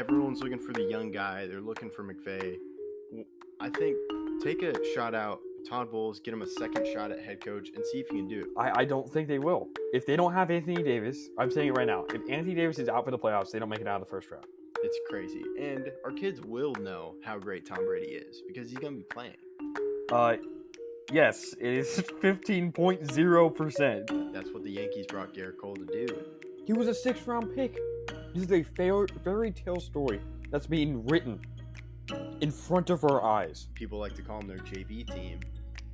everyone's looking for the young guy. They're looking for McVay. I think take a shot out Todd Bowles, get him a second shot at head coach, and see if he can do it. I don't think they will. If they don't have Anthony Davis, I'm saying it right now. If Anthony Davis is out for the playoffs, they don't make it out of the first round. It's crazy. And our kids will know how great Tom Brady is because he's going to be playing. Yes, it is 15.0%. That's what the Yankees brought Garrett Cole to do. He was a 6th-round pick. This is a fairy tale story that's being written in front of our eyes. People like to call them their JV team,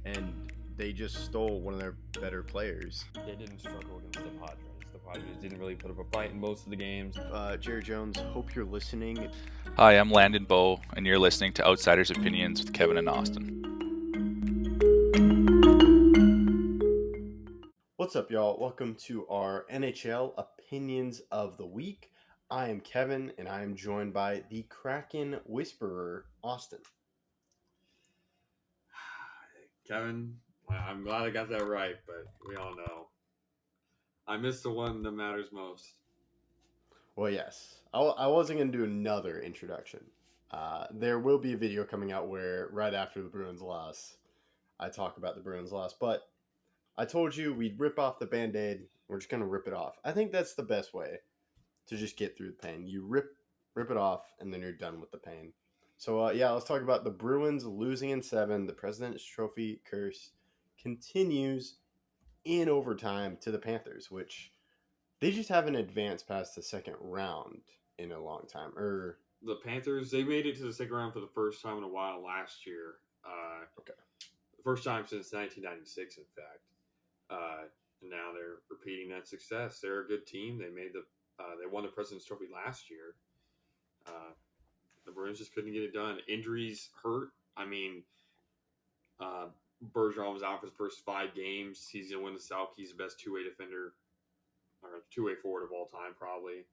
and they just stole one of their better players. They didn't struggle against the Padres. The Padres didn't really put up a fight in most of the games. Jerry Jones, hope you're listening. Hi, I'm Landon Bowe, and you're listening to Outsiders Opinions with Kevin and Austin. What's up, y'all? Welcome to our NHL Opinions of the Week. I am Kevin, and I am joined by the Kraken Whisperer, Austin. Kevin, I'm glad I got that right, but we all know I missed the one that matters most. Well, yes. I wasn't going to do another introduction. There will be a video coming out where, right after the Bruins loss, I talk about the Bruins loss, but I told you we'd rip off the Band-Aid. We're just going to rip it off. I think that's the best way to just get through the pain. You rip it off, and then you're done with the pain. So, let's talk about the Bruins losing in 7. The President's Trophy curse continues in overtime to the Panthers, which they just haven't advanced past the second round in a long time. The Panthers, they made it to the second round for the first time in a while last year. Okay. The first time since 1996, in fact. And now they're repeating that success. They're a good team. They won the President's Trophy last year. The Bruins just couldn't get it done. Injuries hurt. I mean, Bergeron was out for the first 5 games. He's going to win the Selke. He's the best two-way defender, or two-way forward of all time, probably.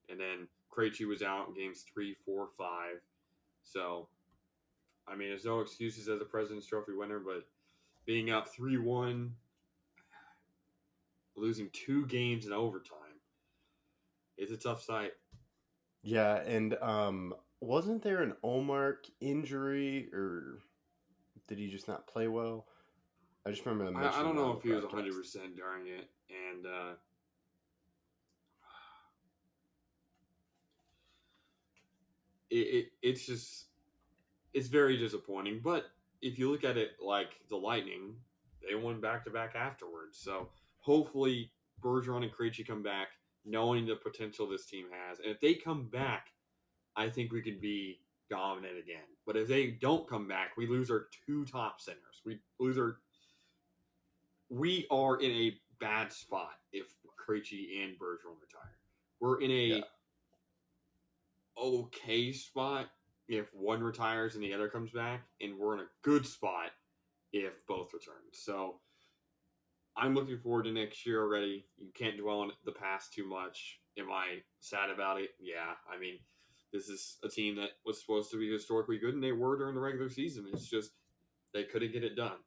And then Krejci was out in games 3, 4, 5. So, I mean, there's no excuses as a President's Trophy winner, but being up 3-1, losing 2 games in overtime, it's a tough sight. Yeah, and wasn't there an Ullmark injury, or did he just not play well? I just remember them mentioning I don't know if he was broadcast. 100% during it, and it's very disappointing. But if you look at it like the Lightning, they won back-to-back afterwards. So hopefully Bergeron and Krejci come back knowing the potential this team has. And if they come back, I think we could be dominant again. But if they don't come back, we lose our 2 top centers. We are in a bad spot if Krejci and Bergeron retire. We're in a okay spot if one retires and the other comes back, and we're in a good spot if both return. So I'm looking forward to next year already. You can't dwell on the past too much. Am I sad about it? Yeah. I mean, this is a team that was supposed to be historically good, and they were during the regular season. It's just they couldn't get it done.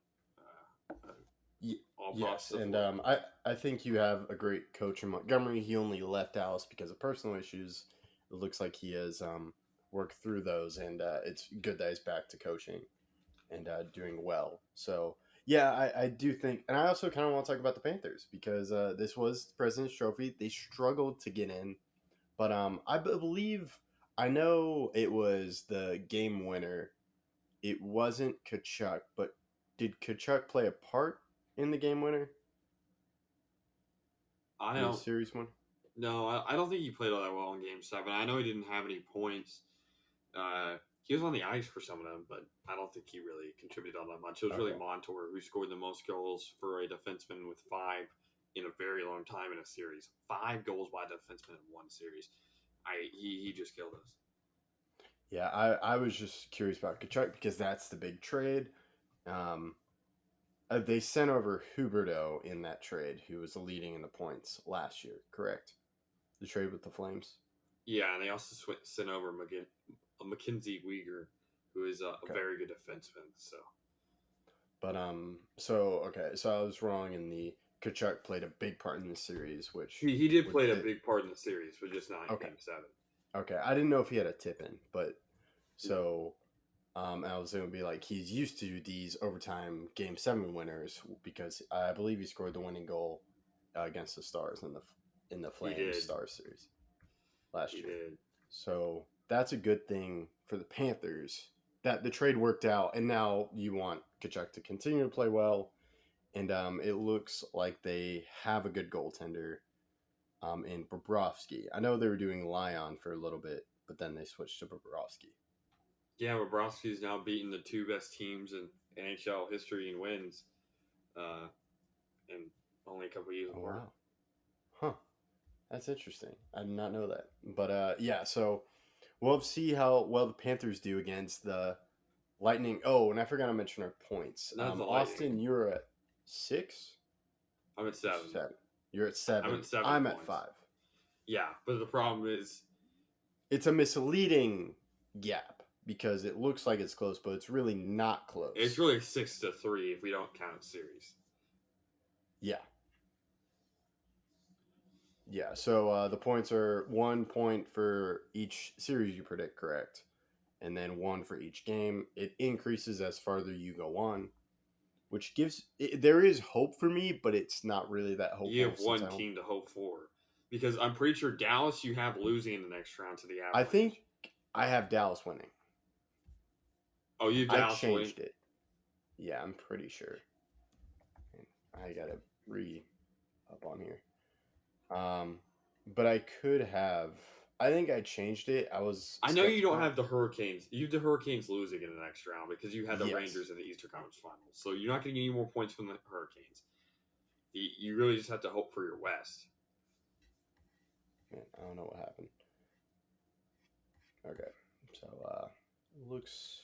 Yes, and I think you have a great coach in Montgomery. He only left Dallas because of personal issues. It looks like he has worked through those, and it's good that he's back to coaching and doing well. So, yeah, I do think – and I also kind of want to talk about the Panthers because this was the President's Trophy. They struggled to get in, but I believe – I know it was the game winner. It wasn't Tkachuk, but did Tkachuk play a part in the game winner? I don't. Series one? No, I don't think he played all that well in Game 7. I know he didn't have any points. He was on the ice for some of them, but I don't think he really contributed all that much. It was really Montour who scored the most goals for a defenseman with 5 in a very long time in a series. 5 goals by a defenseman in one series. He just killed us. Yeah, I was just curious about Tkachuk because that's the big trade. They sent over Huberdeau in that trade, who was leading in the points last year, correct? The trade with the Flames? Yeah, and they also sent over Mackenzie Weegar, who is a very good defenseman. So, but so I was wrong in the Tkachuk played a big part in the series, which he did play a big part in the series, but just not in Game 7. Okay, I didn't know if he had a tip in, but so I was going to be like, he's used to these overtime Game 7 winners because I believe he scored the winning goal against the Stars in the He Flames did. Star series last He year. did. So that's a good thing for the Panthers that the trade worked out, and now you want Kachuk to continue to play well, and it looks like they have a good goaltender in Bobrovsky. I know they were doing Lyon for a little bit, but then they switched to Bobrovsky. Yeah, Bobrovsky's now beaten the two best teams in NHL history in wins, and only a couple years Oh apart. wow, huh? That's interesting. I did not know that. But yeah, so we'll see how well the Panthers do against the Lightning. Oh, and I forgot to mention our points. Not the Austin, Lightning. you're at 6. I'm at 7. 7. You're at 7. I'm at 7 I'm points. at 5. Yeah, but the problem is, It's a misleading gap because it looks like it's close, but it's really not close. it's really 6-3 if we don't count series. Yeah. Yeah, so the points are 1 point for each series you predict correct, and then 1 for each game. It increases as farther you go on, which there is hope for me, but it's not really that hopeful. You have one team to hope for, because I'm pretty sure Dallas you have losing in the next round to the Avalanche. I think I have Dallas winning. Oh, you have Dallas I changed winning? it. Yeah, I'm pretty sure. I gotta up on here. But I could have. I think I changed it. I know you don't have the Hurricanes. You have the Hurricanes losing in the next round because you had the Rangers in the Eastern Conference Finals. So you're not going to get any more points from the Hurricanes. You really just have to hope for your West. Man, I don't know what happened. Okay, so looks.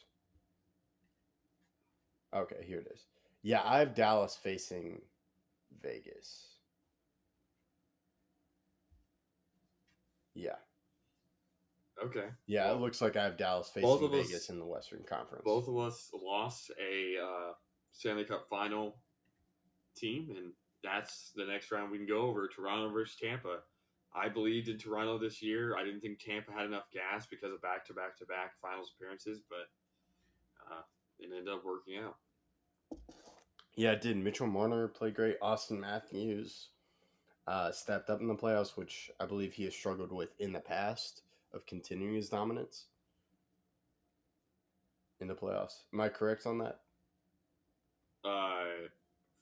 Okay, here it is. Yeah, I have Dallas facing Vegas. Yeah. Okay. Yeah, well, it looks like I have Dallas facing Vegas in the Western Conference. Both of us lost a Stanley Cup final team, and that's the next round we can go over, Toronto versus Tampa. I believed in Toronto this year. I didn't think Tampa had enough gas because of back-to-back-to-back finals appearances, but it ended up working out. Yeah, it did. Mitchell Marner played great. Austin Matthews stepped up in the playoffs, which I believe he has struggled with in the past, of continuing his dominance in the playoffs. Am I correct on that?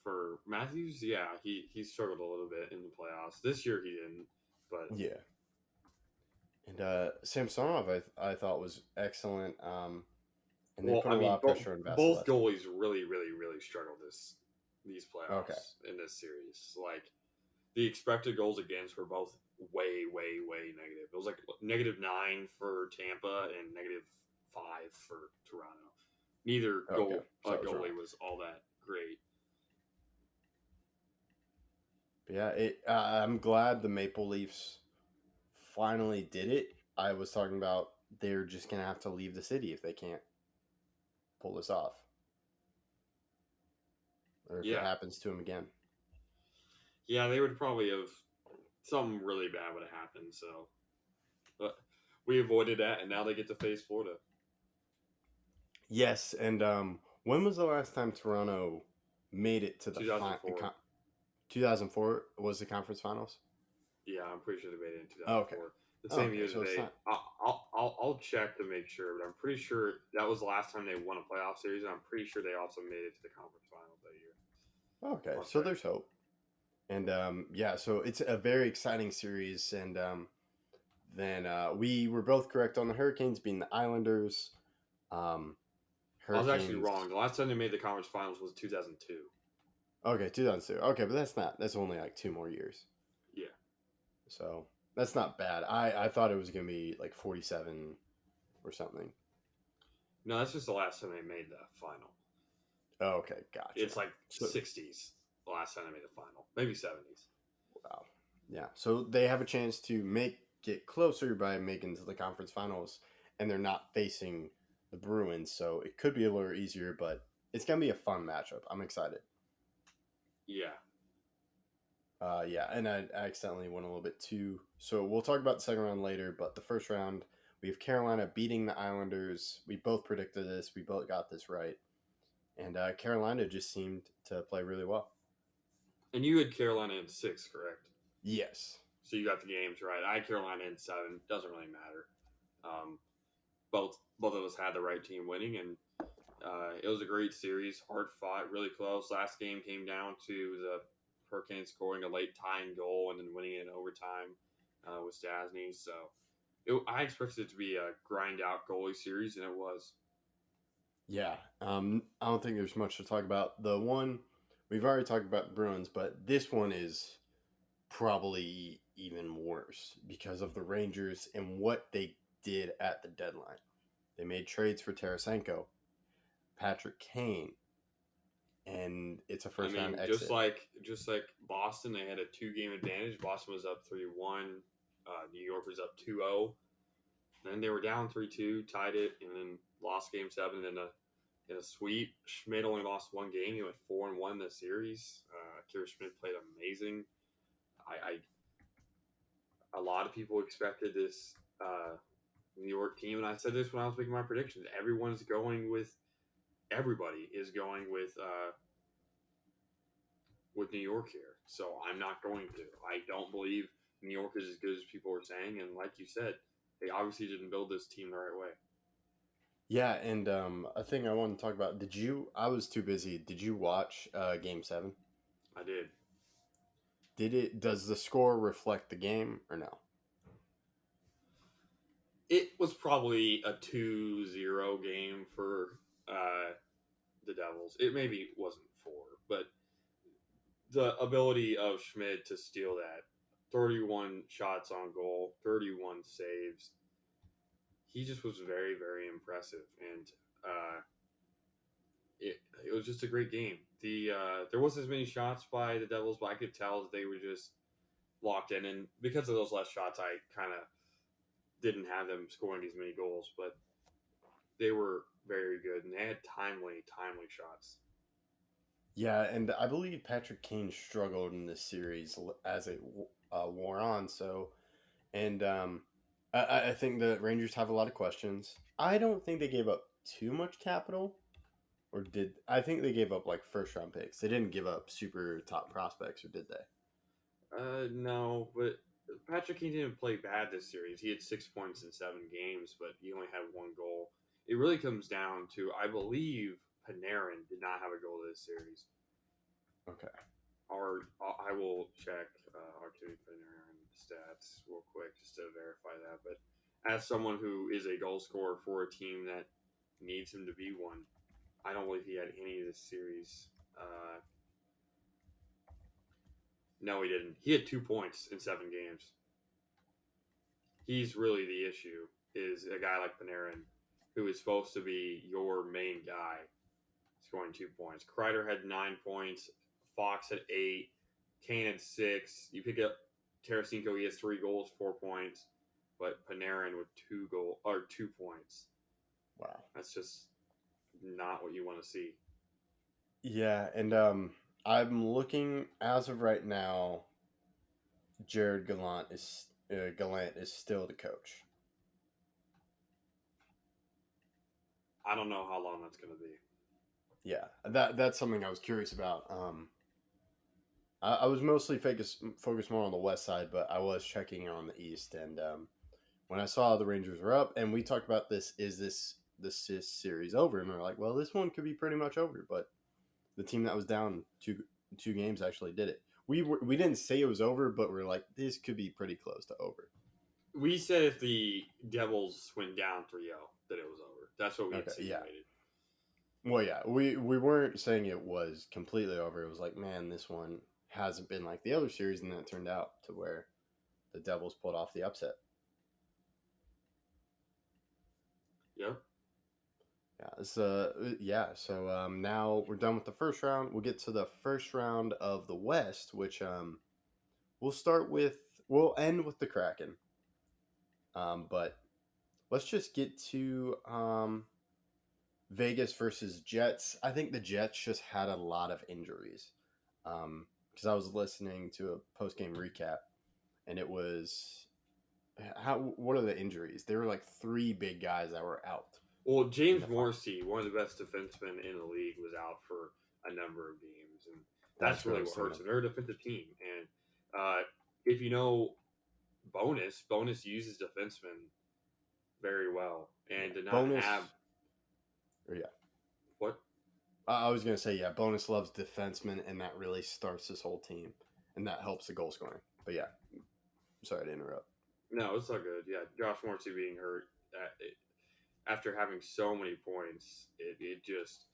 For Matthews, yeah, he struggled a little bit in the playoffs. This year he didn't, but yeah. And Samsonov, I thought was excellent. And they put a lot of pressure on Vasilevsky. Both goalies really, really, really struggled these playoffs in this series. Like, the expected goals against were both way, way, way negative. It was like -9 for Tampa and -5 for Toronto. Neither goalie was all that great. But yeah, I'm glad the Maple Leafs finally did it. I was talking about they're just going to have to leave the city if they can't pull this off. Or if it happens to them again. Yeah, they would probably have something really bad would have happened. So, but we avoided that, and now they get to face Florida. Yes, and when was the last time Toronto made it to the 2004? 2004 was the conference finals. Yeah, I'm pretty sure they made it in 2004. Okay. The same year so they. I'll check to make sure, but I'm pretty sure that was the last time they won a playoff series, and I'm pretty sure they also made it to the conference finals that year. Okay, so there's hope. And yeah, so it's a very exciting series, and then we were both correct on the Hurricanes being the Islanders. I was actually wrong. The last time they made the conference finals was 2002. Okay, 2002. Okay, but that's only like 2 more years. Yeah. So that's not bad. I thought it was going to be like 47 or something. No, that's just the last time they made the final. Oh, okay, gotcha. It's like 60s the last time they made the final. Maybe 70s. Wow. Yeah, so they have a chance to get closer by making to the conference finals, and they're not facing the Bruins, so it could be a little easier, but it's going to be a fun matchup. I'm excited. Yeah. Yeah, and I accidentally went a little bit too. So we'll talk about the second round later, but the first round, we have Carolina beating the Islanders. We both predicted this. We both got this right. And Carolina just seemed to play really well. And you had Carolina in 6, correct? Yes. So you got the games right. I had Carolina in 7. Doesn't really matter. Both of us had the right team winning, and it was a great series, hard fought, really close. Last game came down to the Hurricanes scoring a late tying goal and then winning it in overtime with Stasny. So I expected it to be a grind out goalie series, and it was. Yeah. I don't think there's much to talk about. The one we've already talked about the Bruins, but this one is probably even worse because of the Rangers and what they did at the deadline. They made trades for Tarasenko, Patrick Kane, and it's a first round exit. Just like Boston, they had a 2-game advantage. Boston was up 3-1. New York was up 2-0. Then they were down 3-2, tied it, and then lost Game 7 in a sweep. Schmidt only lost 1 game. He went 4-1 in the series. Kira Schmidt played amazing. A lot of people expected this New York team, and I said this when I was making my predictions. Everybody is going with New York here. So I'm not going to. I don't believe New York is as good as people are saying, and like you said, they obviously didn't build this team the right way. Yeah, and a thing I wanted to talk about. I was too busy. Did you watch Game 7? I did. Does the score reflect the game or no? It was probably a 2-0 game for the Devils. It maybe wasn't 4, but the ability of Schmidt to steal that 31 shots on goal, 31 saves, he just was very, very impressive. And it was just a great game. There wasn't as many shots by the Devils, but I could tell that they were just locked in. And because of those less shots, I kind of didn't have them scoring as many goals, but they were very good, and they had timely shots. Yeah, and I believe Patrick Kane struggled in this series as it wore on. So, and I think the Rangers have a lot of questions. I don't think they gave up too much capital, or did I think they gave up like first round picks? They didn't give up super top prospects, or did they? No, but Patrick Kane didn't play bad this series. He had 6 points in 7 games, but he only had 1 goal. It really comes down to, I believe, Panarin did not have a goal this series. Okay. I will check Artemi Panarin stats real quick just to verify that. But as someone who is a goal scorer for a team that needs him to be one, I don't believe he had any of this series. No, he didn't. He had 2 points in 7 games. He's really the issue, is a guy like Panarin, who is supposed to be your main guy, scoring 2 points. Kreider had 9 points. Fox had 8. Kane had 6. You pick up Tarasenko, he has 3 goals, 4 points. But Panarin with 2 points. Wow. That's just not what you want to see. Yeah, and I'm looking as of right now. Jared Gallant is still the coach. I don't know how long that's going to be. Yeah, that's something I was curious about. I was mostly focused more on the west side, but I was checking on the east, and when I saw the Rangers were up, and we talked about this, is this series over? And we are like, well, this one could be pretty much over, but the team that was down two games actually did it. We didn't say it was over, but we're like, this could be pretty close to over. We said if the Devils went down 3-0, that it was over. That's what we insinuated. Yeah. Well, yeah, we weren't saying it was completely over. It was like, man, this one hasn't been like the other series, and then it turned out to where the Devils pulled off the upset. Yep. So now we're done with the first round. We'll get to the first round of the West, which we'll end with the Kraken. But let's just get to Vegas versus Jets. I think the Jets just had a lot of injuries. because I was listening to a post game recap, and it was what are the injuries? There were like 3 big guys that were out. Well, James Morrissey, one of the best defensemen in the league, was out for a number of games, and that's really what hurts them. They're a defensive team, and if you know Bonus uses defensemen very well, and to not have. What? I was gonna say Bonus loves defensemen, and that really starts this whole team, and that helps the goal scoring. But yeah, sorry to interrupt. No, it's all good. Yeah, Josh Morrissey being hurt after having so many points, it just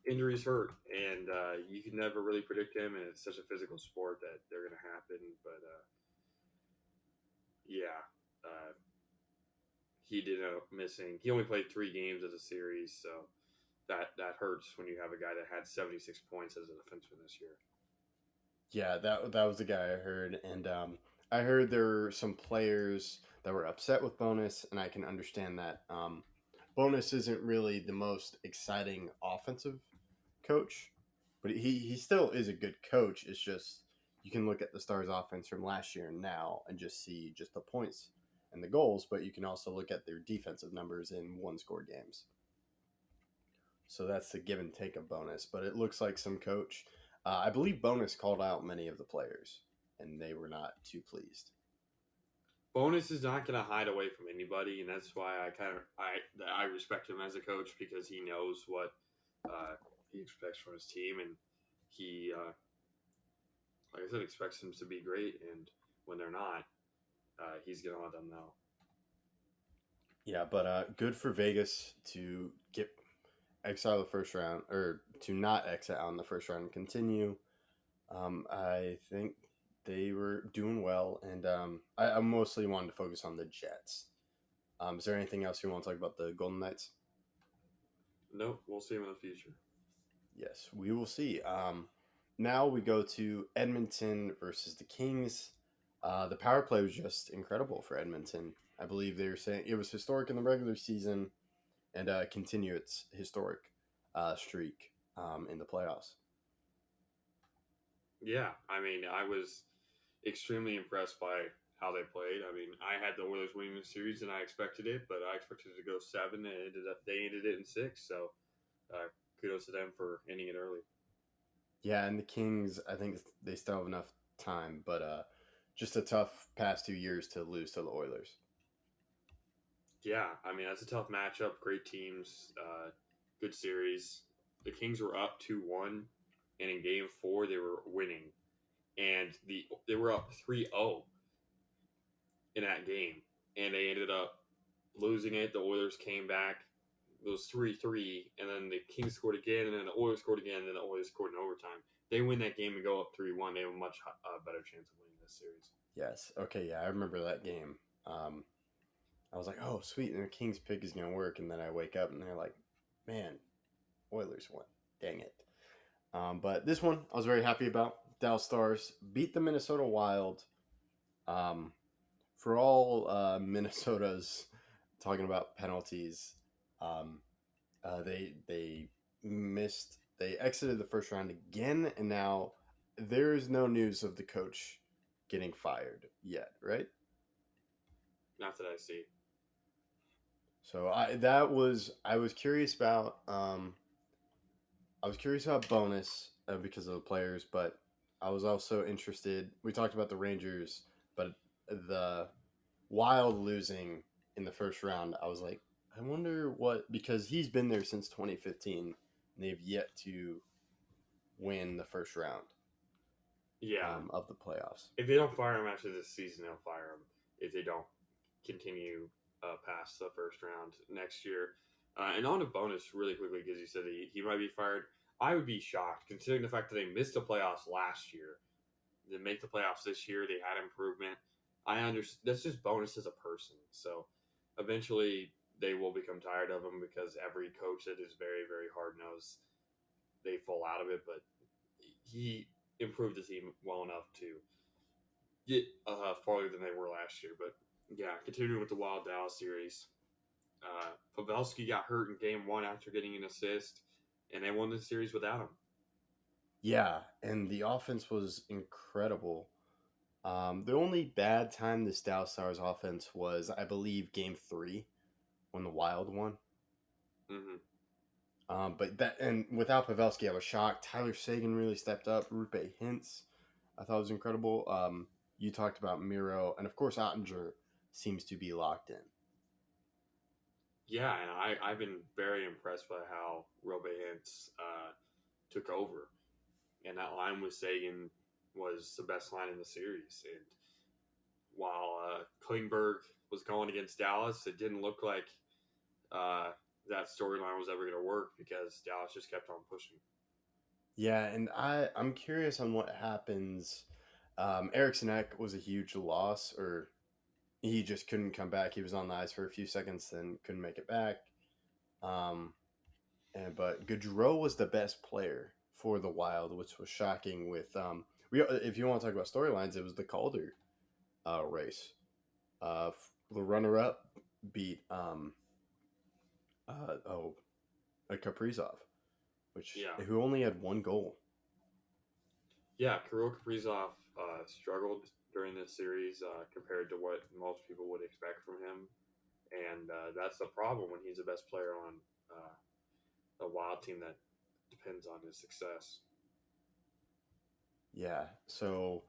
injuries hurt, and you can never really predict him, and it's such a physical sport that they're going to happen. But he did end up missing. He only played 3 games as a series, so that hurts when you have a guy that had 76 points as a defenseman this year. Yeah, that was the guy I heard, and I heard there were some players that were upset with Bonus, and I can understand that. Bonus isn't really the most exciting offensive coach, but he still is a good coach. It's just you can look at the Stars offense from last year and now and just see just the points and the goals, but you can also look at their defensive numbers in 1-score games. So that's the give and take of Bonus, but it looks like some coach. I believe Bonus called out many of the players, and they were not too pleased. Bonus is not going to hide away from anybody, and that's why I respect him as a coach, because he knows what he expects from his team, and he, like I said, expects them to be great, and when they're not, he's going to let them know. Yeah, but good for Vegas to get exit out of the first round, or to not exit out in the first round and continue. I think they were doing well, and I mostly wanted to focus on the Jets. Is there anything else you want to talk about the Golden Knights? Nope, we'll see them in the future. Yes, we will see. Now we go to Edmonton versus the Kings. The power play was just incredible for Edmonton. I believe they were saying it was historic in the regular season, and continue its historic streak in the playoffs. Yeah, I mean, I was extremely impressed by how they played. I mean, I had the Oilers winning the series, and I expected it, but I expected it to go 7, and they ended it in 6. So, kudos to them for ending it early. Yeah, and the Kings, I think they still have enough time, but just a tough past 2 years to lose to the Oilers. Yeah, I mean, that's a tough matchup. Great teams, good series. The Kings were up 2-1, and in Game 4 they were winning, and they were up 3-0 in that game, and they ended up losing it. The Oilers came back. It was 3-3, and then the Kings scored again, and then the Oilers scored again, and then the Oilers scored in overtime. They win that game and go up 3-1. They have a much better chance of winning this series. Yes. Okay, yeah, I remember that game. I was like, oh, sweet, and the Kings pick is going to work, and then I wake up, and they're like, man, Oilers won. Dang it. But this one I was very happy about. Dallas Stars beat the Minnesota Wild. For all Minnesota's talking about penalties, they missed. They exited the first round again, and now there is no news of the coach getting fired yet, right? Not that I see. So I was curious about. I was curious about Bonus because of the players, but I was also interested. We talked about the Rangers, but the Wild losing in the first round, I was like, I wonder what, because he's been there since 2015, and they've yet to win the first round. Yeah, of the playoffs. If they don't fire him after this season, they'll fire him if they don't continue past the first round next year. And on a Bonus really quickly, because you said he might be fired. I would be shocked, considering the fact that they missed the playoffs last year. They make the playoffs this year. They had improvement. I understand. That's just Bonus as a person. So eventually they will become tired of him, because every coach that is very, very hard-nosed, they fall out of it. But he improved the team well enough to get farther than they were last year. But yeah, continuing with the Wild Dallas series. Pavelski got hurt in Game 1 after getting an assist, and they won the series without him. Yeah, and the offense was incredible. The only bad time this Dallas Stars offense was, I believe, Game 3 when the Wild won. Hmm. But that, and without Pavelski, I was shocked. Tyler Sagan really stepped up. Rupe Hintz, I thought was incredible. You talked about Miro, and of course Ottinger seems to be locked in. Yeah, and I've been very impressed by how Robe Hintz took over. And that line with Sagan was the best line in the series. And while Klingberg was going against Dallas, it didn't look like uh, that storyline was ever going to work because Dallas just kept on pushing. Yeah, and I'm curious on what happens. Eriksson Ek was a huge loss, or he just couldn't come back. He was on the ice for a few seconds, then couldn't make it back. Um, but Gaudreau was the best player for the Wild, which was shocking. If you want to talk about storylines, it was the Calder race. The runner-up beat uh, oh Kaprizov, Yeah. who only had one goal. Yeah, Kirill Kaprizov struggled during this series compared to what most people would expect from him. And that's the problem when he's the best player on a Wild team that depends on his success. Yeah, so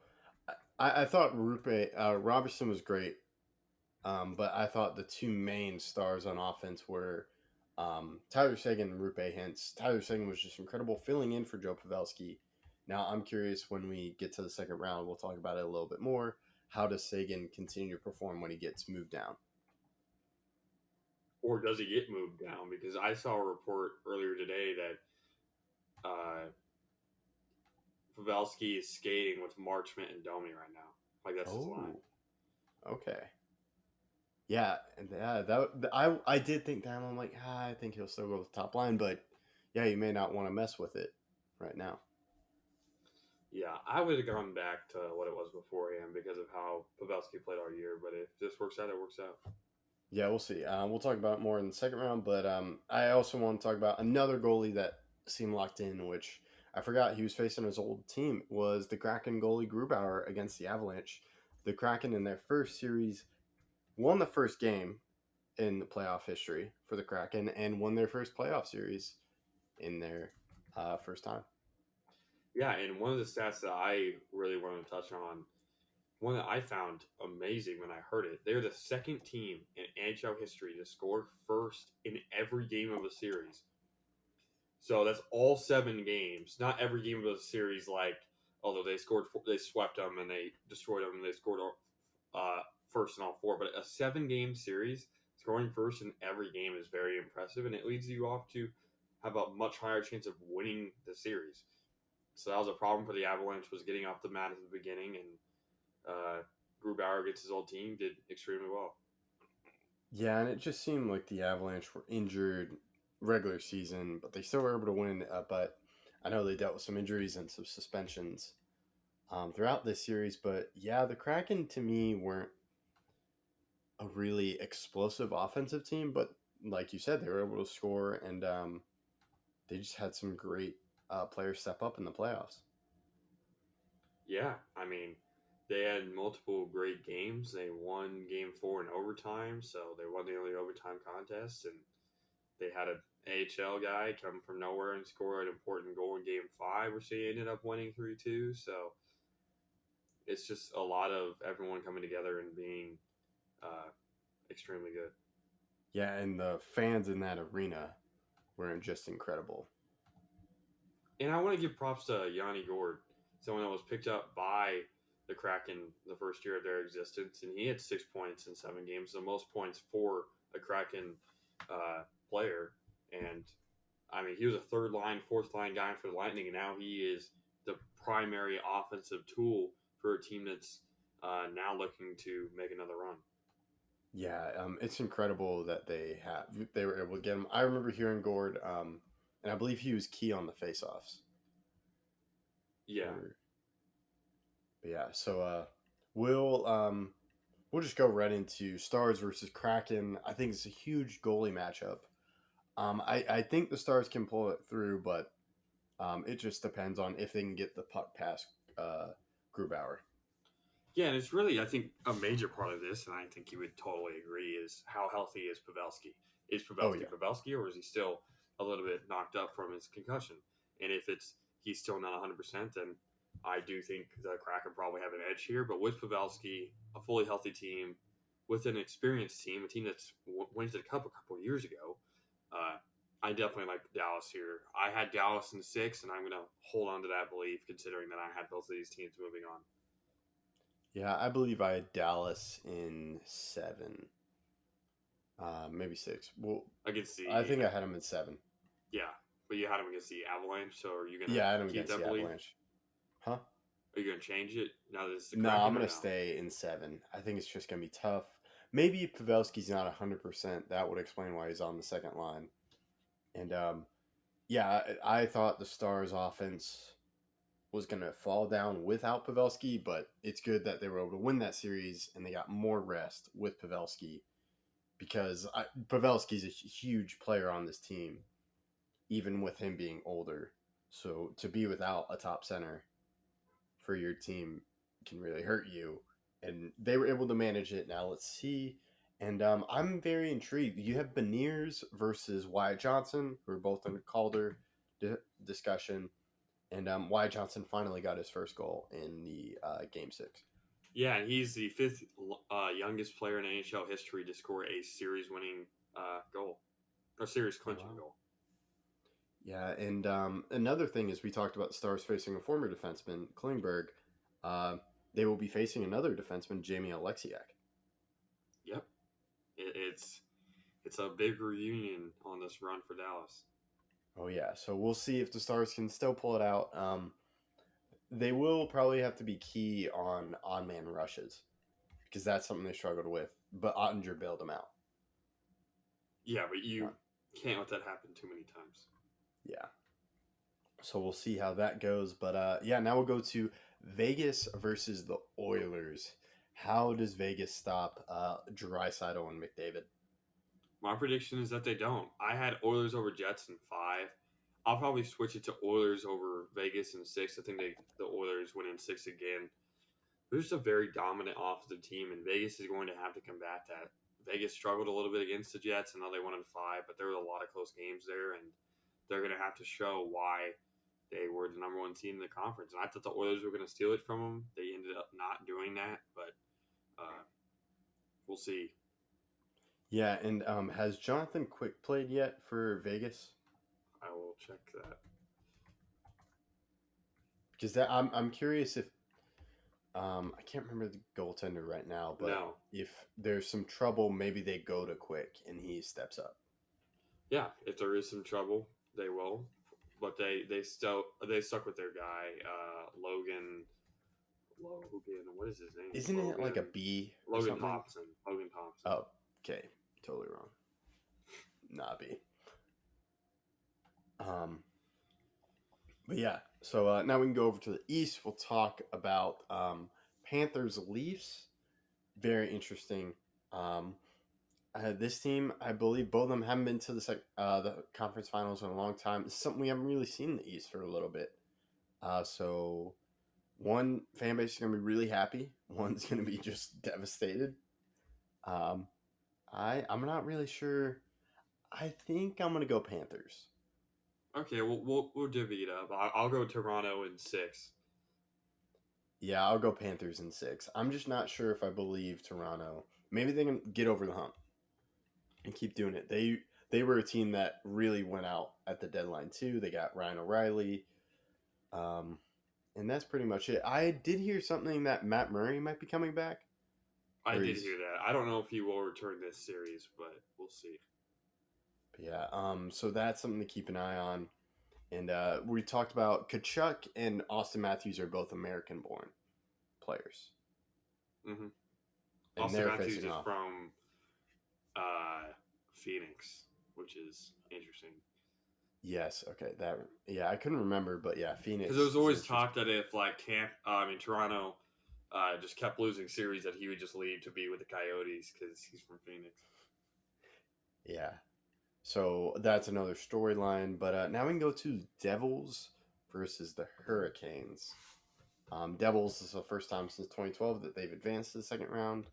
I thought Robertson was great, but I thought the two main stars on offense were Tyler Seguin and Rupe Hintz. Tyler Seguin was just incredible, filling in for Joe Pavelski. Now I'm curious when we get to the second round, we'll talk about it a little bit more. How does Seguin continue to perform when he gets moved down? Or does he get moved down? Because I saw a report earlier today that Pavelski is skating with Marchment and Domi right now. Like that's his line. Okay. Yeah, and I did think that. I'm like, I think he'll still go with the top line, but yeah, you may not want to mess with it right now. Yeah, I would have gone back to what it was beforehand because of how Pavelski played all year. But if this works out, it works out. Yeah, we'll see. We'll talk about it more in the second round, but I also want to talk about another goalie that seemed locked in, which I forgot he was facing his old team, was the Kraken goalie Grubauer against the Avalanche. The Kraken in their first series won the first game in the playoff history for the Kraken and won their first playoff series in their first time. Yeah, and one of the stats that I really wanted to touch on, one that I found amazing when I heard it, they're the second team in NHL history to score first in every game of a series. So that's all 7 games. Not every game of the series, like although they swept them and they destroyed them and they scored first in all 4. But a 7-game series, scoring first in every game is very impressive, and it leads you off to have a much higher chance of winning the series. So that was a problem for the Avalanche, was getting off the mat at the beginning, and Grubauer against his old team did extremely well. Yeah, and it just seemed like the Avalanche were injured regular season, but they still were able to win. But I know they dealt with some injuries and some suspensions throughout this series. But yeah, the Kraken to me weren't a really explosive offensive team, but like you said, they were able to score, and they just had some great players step up in the playoffs. Yeah, I mean, they had multiple great games. They won Game 4 in overtime, so they won the only overtime contest, and they had an AHL guy come from nowhere and score an important goal in Game 5, which they ended up winning 3-2. So it's just a lot of everyone coming together and being extremely good. Yeah, and the fans in that arena were just incredible. And I want to give props to Yanni Gord, someone that was picked up by the Kraken the first year of their existence, and he had 6 points in 7 games, the most points for a Kraken player. And I mean, he was a third line, fourth line guy for the Lightning, and now he is the primary offensive tool for a team that's now looking to make another run. Yeah, it's incredible that they were able to get him. I remember hearing Gord, and I believe he was key on the faceoffs. Yeah. But yeah, so we'll just go right into Stars versus Kraken. I think it's a huge goalie matchup. I think the Stars can pull it through, but It just depends on if they can get the puck past Grubauer. Yeah, and it's really, I think, a major part of this, and I think you would totally agree, is how healthy is Pavelski? Is Oh Pavelski yeah, Pavelski, or is he still a little bit knocked up from his concussion? And if he's still not 100%, then I do think the Kraken probably have an edge here. But with Pavelski, a fully healthy team, with an experienced team, a team that's went to the Cup a couple of years ago, I definitely like Dallas here. I had Dallas in 6, and I'm going to hold on to that belief, considering that I had both of these teams moving on. yeah. I believe I had Dallas in 7, maybe 6. Well, Against I the think I had them in 7. Yeah, but you had him against the Avalanche, so are you gonna Yeah, I had them keep against that the belief? Avalanche. Huh? Are you gonna change it now that it's the No, Kraken I'm or gonna no? stay in 7. I think it's just gonna be tough. Maybe if Pavelski's not 100%, that would explain why he's on the second line. And yeah, I thought the Stars' offense was gonna fall down without Pavelski, but it's good that they were able to win that series and they got more rest with Pavelski because Pavelski's a huge player on this team, even with him being older. So to be without a top center for your team can really hurt you. And they were able to manage it. Now let's see. And I'm very intrigued. You have Beniers versus Wyatt Johnson, who are both in the Calder discussion. And Wyatt Johnson finally got his first goal in the Game 6. Yeah, and he's the 5th youngest player in NHL history to score a series-winning goal or series-clinching goal. Yeah, and another thing is we talked about the Stars facing a former defenseman, Klingberg. They will be facing another defenseman, Jamie Alexiak. Yep, it's a big reunion on this run for Dallas. Oh yeah, so we'll see if the Stars can still pull it out. They will probably have to be key on man rushes because that's something they struggled with. But Ottinger bailed them out. Yeah, but you can't let that happen too many times. Yeah. So we'll see how that goes. But yeah, now we'll go to Vegas versus the Oilers. How does Vegas stop Draisaitl and McDavid? My prediction is that they don't. I had Oilers over Jets in 5. I'll probably switch it to Oilers over Vegas in 6. I think the Oilers win in 6 again. They're just a very dominant offensive team, and Vegas is going to have to combat that. Vegas struggled a little bit against the Jets, and now they won in 5, but there were a lot of close games there, and they're going to have to show why they were the number 1 team in the conference. And I thought the Oilers were going to steal it from them. They ended up not doing that, but we'll see. Yeah, and has Jonathan Quick played yet for Vegas? I will check that. Because that I'm curious if I can't remember the goaltender right now, but No. if there's some trouble, maybe they go to Quick and he steps up. Yeah, if there is some trouble, they will. But they stuck with their guy, Logan. What is his name? Isn't it like a B? Logan Thompson. Logan Thompson. Oh, okay, totally wrong. Nah, B. But yeah, so now we can go over to the East. We'll talk about Panthers Leafs. Very interesting. This team, I believe, both of them haven't been to the conference finals in a long time. It's something we haven't really seen in the East for a little bit. So one fan base is going to be really happy. One's going to be just devastated. I'm not really sure. I think I'm going to go Panthers. Okay, we'll divvy it up. I'll go Toronto in 6. Yeah, I'll go Panthers in 6. I'm just not sure if I believe Toronto. Maybe they can get over the hump and keep doing it. They were a team that really went out at the deadline too. They got Ryan O'Reilly, and that's pretty much it. I did hear something that Matt Murray might be coming back. I did hear that. I don't know if he will return this series, but we'll see. Yeah, so that's something to keep an eye on. And we talked about Tkachuk and Austin Matthews are both American-born players. Mm-hmm. And Austin they're Matthews facing is off from Phoenix, which is interesting. Yes, okay, I couldn't remember, but yeah, Phoenix. Because there was always talk that if Toronto just kept losing series, that he would just leave to be with the Coyotes because he's from Phoenix. Yeah. So that's another storyline. But now we can go to Devils versus the Hurricanes. Devils is the first time since 2012 that they've advanced to the second round.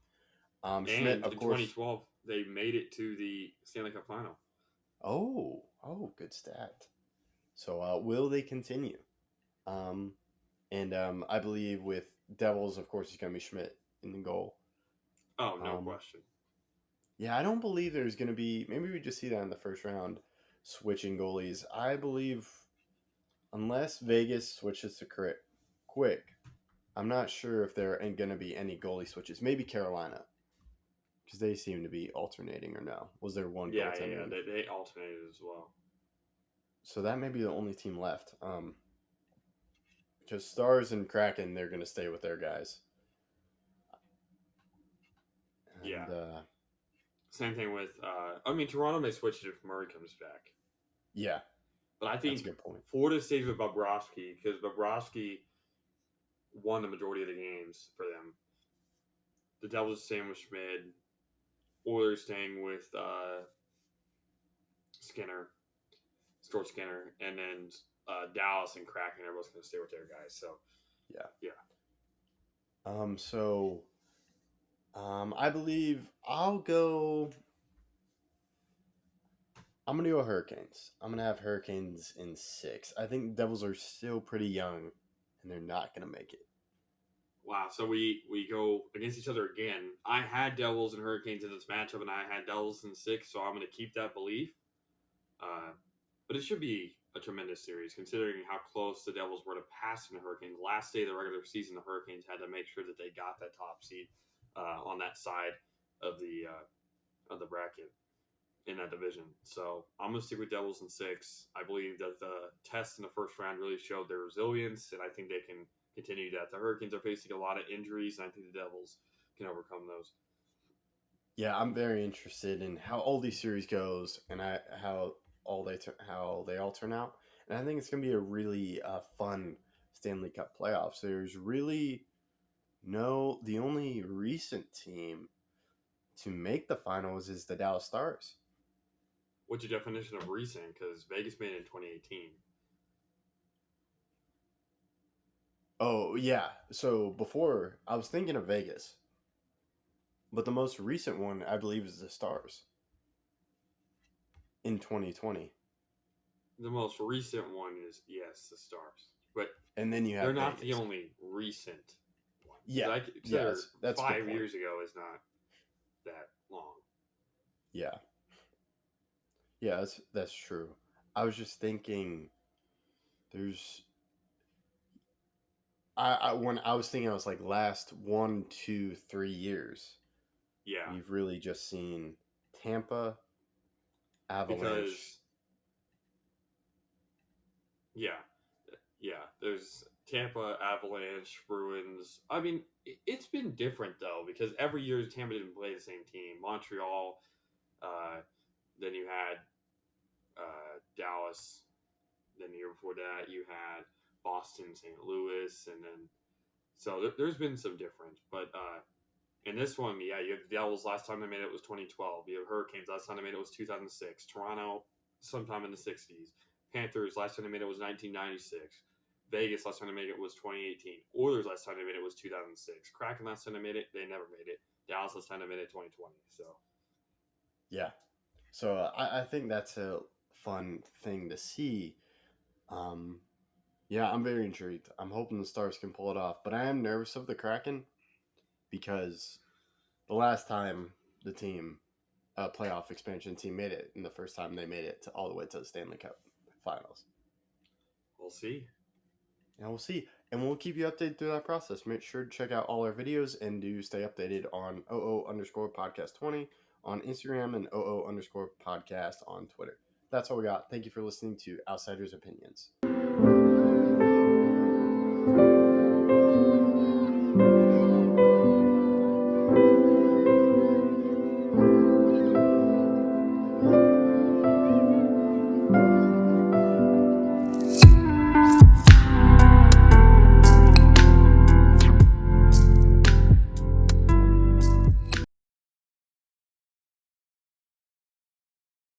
Schmidt, And of in course. 2012, they made it to the Stanley Cup final. Oh, good stat. So will they continue? I believe with Devils, of course, it's going to be Schmidt in the goal. Oh, no question. Yeah, I don't believe there's going to be. Maybe we just see that in the first round, switching goalies. I believe, unless Vegas switches to quick, I'm not sure if there ain't going to be any goalie switches. Maybe Carolina, because they seem to be alternating. Or no, was there one goaltender? Yeah, they alternated as well. So that may be the only team left. Because Stars and Kraken, they're going to stay with their guys. And, yeah. Same thing with, Toronto may switch it if Murray comes back. Yeah. But I think that's a good point. Florida stays with Bobrovsky because Bobrovsky won the majority of the games for them. The Devils staying with Schmid. Oilers staying with Stuart Skinner. And then Dallas and Kraken are both going to stay with their guys. So, yeah. I believe I'm going to go Hurricanes. I'm going to have Hurricanes in 6. I think the Devils are still pretty young, and they're not going to make it. Wow, so we go against each other again. I had Devils and Hurricanes in this matchup, and I had Devils in 6, so I'm going to keep that belief. But it should be a tremendous series, considering how close the Devils were to passing the Hurricanes. Last day of the regular season, the Hurricanes had to make sure that they got that top seed on that side of the bracket in that division. So I'm going to stick with Devils in 6. I believe that the test in the first round really showed their resilience, and I think they can continue that. The Hurricanes are facing a lot of injuries, and I think the Devils can overcome those. Yeah, I'm very interested in how all these series goes and how they all turn out. And I think it's going to be a really fun Stanley Cup playoffs. There's really the only recent team to make the finals is the Dallas Stars. What's your definition of recent? Because Vegas made it in 2018. Oh, yeah. So before, I was thinking of Vegas. But the most recent one, I believe, is the Stars in 2020. The most recent one is, yes, the Stars. And then you have they're not Vegas. the only recent one. Yeah. That's 5 years ago is not that long. Yeah. Yeah, that's true. I was just thinking when I was thinking, I was like, last 1, 2, 3 years. Yeah. We've really just seen Tampa, Avalanche. There's Tampa, Avalanche, Bruins. I mean, it's been different, though, because every year Tampa didn't play the same team. Montreal, then you had Dallas. Then the year before that, you had Boston, St. Louis, and then so there's been some difference. But in this one, you have the Devils. Last time they made it was 2012. You have Hurricanes. Last time they made it was 2006. Toronto, sometime in the 60s. Panthers. Last time they made it was 1996. Vegas. Last time they made it was 2018. Oilers. Last time they made it was 2006. Kraken. Last time they made it, they never made it. Dallas. Last time they made it 2020. So yeah, so I think that's a fun thing to see. Yeah, I'm very intrigued. I'm hoping the Stars can pull it off, but I am nervous of the Kraken because the last time the team, playoff expansion team, made it, and the first time they made it all the way to the Stanley Cup finals. we'll see. And we'll see. And we'll keep you updated through that process. Make sure to check out all our videos and do stay updated on OO_podcast20 on Instagram and OO_podcast on Twitter. That's all we got. Thank you for listening to Outsiders Opinions.